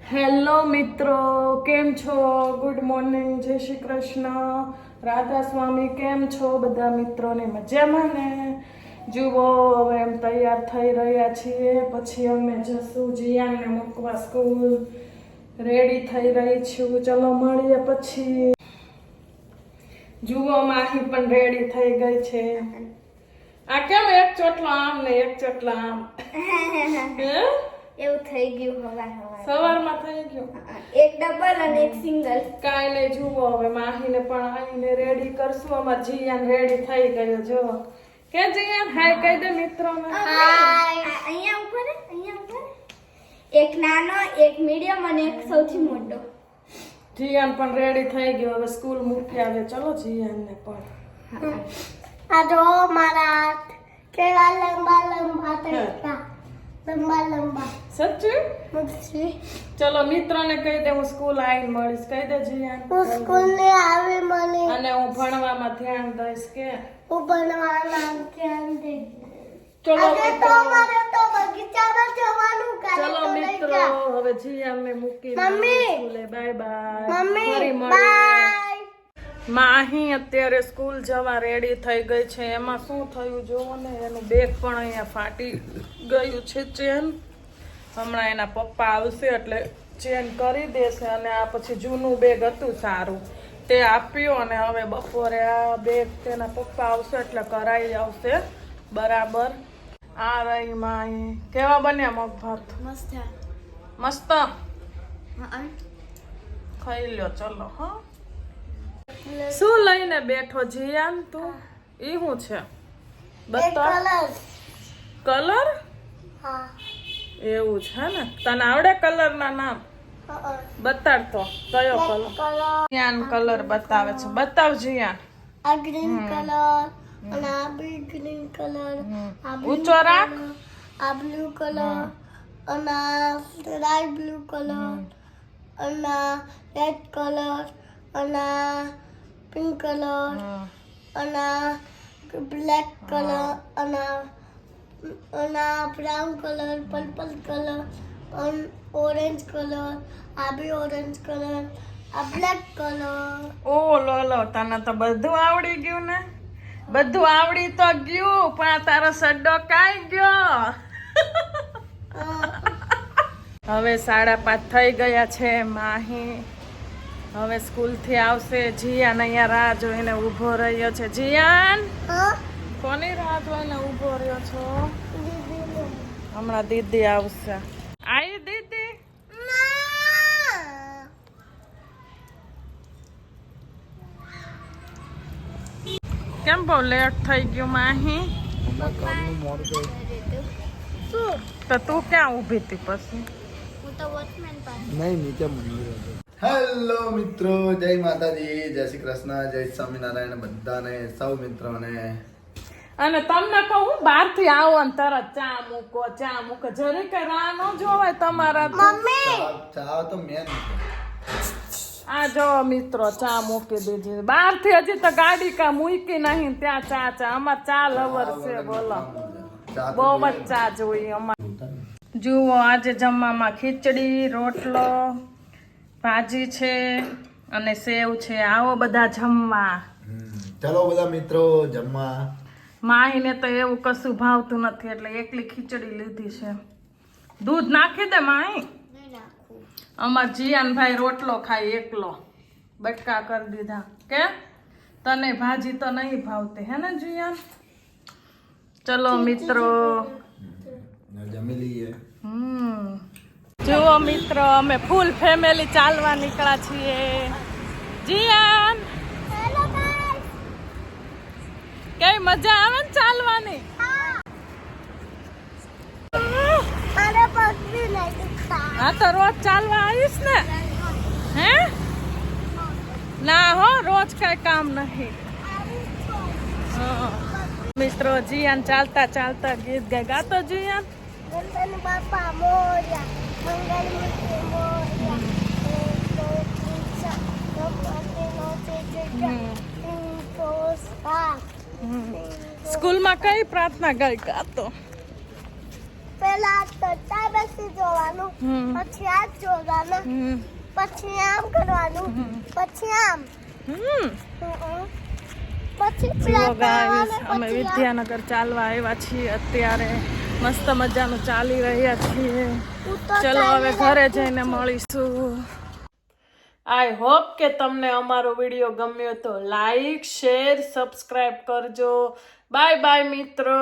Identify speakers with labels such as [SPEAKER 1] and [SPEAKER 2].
[SPEAKER 1] Hello મિત્રો, કેમ છો? ગુડ મોર્નિંગ, જય શ્રી કૃષ્ણ, રાધા સ્વામી. કેમ છો બધા મિત્રોને? મજામાં ને? જુઓ, હવે એમ તૈયાર થઈ રહ્યા છીએ, પછી અમે જશું જીયાને મૂકવા સ્કૂલ. રેડી થઈ રહી છું, ચલો મળીએ પછી. જુઓ, માહી પણ રેડી થઈ ગઈ છે. આ કેમ એક ચોટલો આમ ને એક ચોટલો આમ? હે?
[SPEAKER 2] એવું થઈ ગયું
[SPEAKER 1] સવારમાં થઈ ગયું.
[SPEAKER 2] એક ડબલ અને એક સિંગલ.
[SPEAKER 1] કાંઈ નહીં, જુઓ હવે માહીને પણ આવીને રેડી કરશું. અમાર જીયાન રેડી થઈ ગયો. જો કે જીયાન હાય કહી દે મિત્રોને.
[SPEAKER 2] અહીંયા ઉપર એક નાનો, એક મીડિયમ અને એક સૌથી મોટો.
[SPEAKER 1] જીયાન પણ રેડી થઈ ગયો. હવે સ્કૂલ મૂકી આવે. ચલો જીયાનને પણ.
[SPEAKER 2] આ જો મારા હાથ કેવા લંબા લંબા થયા. લંબા લંબા
[SPEAKER 1] સચ્ચું? ચલો મિત્રોને કહી દે હું સ્કૂલ આવીને મળીશ. કહી દે જીયાન.
[SPEAKER 2] હું સ્કૂલ ને આવી મળી
[SPEAKER 1] અને હું ભણવામાં ધ્યાન દઈશ. કે
[SPEAKER 2] હું ભણવાના ધ્યાન દે.
[SPEAKER 1] ચલો
[SPEAKER 2] આજે તો મારે તો બગીચામાં જવાનું કાલે
[SPEAKER 1] ચલો
[SPEAKER 2] તો લઈ
[SPEAKER 1] મિત્રો,
[SPEAKER 2] જા.
[SPEAKER 1] હવે જીયાનને મૂકી
[SPEAKER 2] મમ્મી.
[SPEAKER 1] સ્કૂલે. Bye bye.
[SPEAKER 2] મમ્મી
[SPEAKER 1] ફરી મળીએ.
[SPEAKER 2] બાય.
[SPEAKER 1] માહી અત્યારે સ્કૂલ જવા રેડી થઈ ગઈ છે. એમાં શું થયું જોવો ને, એનું બેગ પણ અહીંયા ફાટી ગયું છે. ચેન હમણાં એના પપ્પા આવશે એટલે ચેન કરી દેશે. અને આ પછી જૂનું બેગ હતું સારું, તે આપ્યું. અને હવે બપોરે આ બેગ તેના પપ્પા આવશે એટલે કરાવી આવશે બરાબર. આ રહી માહી. કેવા બન્યા મગ ભાત?
[SPEAKER 2] મસ્ત.
[SPEAKER 1] મસ્ત. ખાઈ લ્યો ચલો. હા, શું લઈને બેઠો જીયાન તું? ઈ શું છે? બતાવ. કલર?
[SPEAKER 2] હા.
[SPEAKER 1] એવું છે ને? તને આવડે કલર ના નામ? બતાડ તો કયો કલર? જીયાન કલર બતાવે છે. બતાવ જીયાન.
[SPEAKER 2] આ ગ્રીન કલર અને આ બી ગ્રીન કલર.
[SPEAKER 1] ઊંચો રાખ.
[SPEAKER 2] આ બ્લુ કલર અને આ લાઇટ બ્લુ કલર અને આ રેડ કલર અને આ પિંક કલર અને આ બ્લેક કલર અને આ બ્રાઉન કલર, પર્પલ કલર અને ઓરેન્જ કલર. આ બી ઓરેન્જ કલર, આ બ્લેક કલર.
[SPEAKER 1] ઓ લો લો, તને તો બધું આવડી ગયું ને? બધું આવડી તો ગયું, પણ આ તારો સડ્ડો કાઈ ગયો? હવે 5:30 થઈ ગયા છે. માહી હવે સ્કૂલથી આવશે. જીયાન અહીંયા રાહ જોઈને ઊભો રહ્યો છે. જીયાન, કોની રાહ જોઈને ઊભો રહ્યો છો? હમણાં દીદી આવશે. આઈ દીદી? કેમ બહુ લેટ થઈ ગયું માહી? તો તું ક્યાં ઊભી હતી પછી?
[SPEAKER 2] હું તો વોચમેન પાસે.
[SPEAKER 3] નહીં નીચે મંદિર હતું. હેલો મિત્રો, જય માતાજી, જય શ્રી કૃષ્ણ, જય સ્વામિનારાયણ બધાને, સૌ મિત્રોને.
[SPEAKER 1] અને તમને કહું, બહાર થી આવો ને તરત ચા મૂકો, ચા મૂકો. જરી કઈ રાહ ન જોવાય તમારા તો.
[SPEAKER 3] ચા તો મેન.
[SPEAKER 1] આ જો મિત્રો, ચા મૂકી દીધી. બહાર થી હજી તો ગાડી કા મૂકી નહીં, ત્યાં ચા. અમાર ચા લવર છે. બોલો, બહુ જ ચા જોઈએ અમાર. જુઓ, આજે જમવામાં ખીચડી, રોટલો, ભાજી છે અને સેવ છે. આવો બધા જમવા.
[SPEAKER 3] ચલો બધા મિત્રો જમવા.
[SPEAKER 1] માહીને તો એવું કશું ભાવતું નથી એટલે એકલી ખીચડી લીધી છે. દૂધ નાખી દે માહી.
[SPEAKER 2] નહીં નાખું.
[SPEAKER 1] અમાર જીયાનભાઈ રોટલો ખાય એકલો, બટકા કરી દીધા. કે તને ભાજી તો નહીં ભાવતી હે ને જીયાન? ચલો મિત્રો,
[SPEAKER 3] જમી લઈએ.
[SPEAKER 1] જુઓ મિત્રો, અમે ફૂલ ફેમિલી ચાલવા નીકળ્યા છીએ. જીયાન, કઈ મજા આવે ને ચાલવાની? હા તો રોજ ચાલવા આવીશ ને? હે ના હો, રોજ કઈ કામ નહીં. મિત્રો, જીયાન ચાલતા ચાલતા ગીત ગાતો. જીયાન,
[SPEAKER 2] ગણપતિ બાપા મોર્યા, મંગલમૂર્તિ મોર્યા,
[SPEAKER 1] સ્કૂલમાં કઈ પ્રાર્થના ગાઈ ગાતો?
[SPEAKER 2] પેલા તો સત્તા બેસી જોવાનું પછી આ જોવાનું પછી આમ કરવાનું પછી આમ પછી
[SPEAKER 1] જુઓ ગાઈસ અમે વિદ્યાનગર ચાલવા આવ્યા છીએ અત્યારે મસ્ત મજાનું ચાલી રહ્યા છીએ ચલો હવે ઘરે જઈને મળીશું આઈ હોપ કે તમને અમારો વિડીયો ગમ્યો તો લાઈક શેર સબસ્ક્રાઇબ કરજો બાય બાય મિત્રો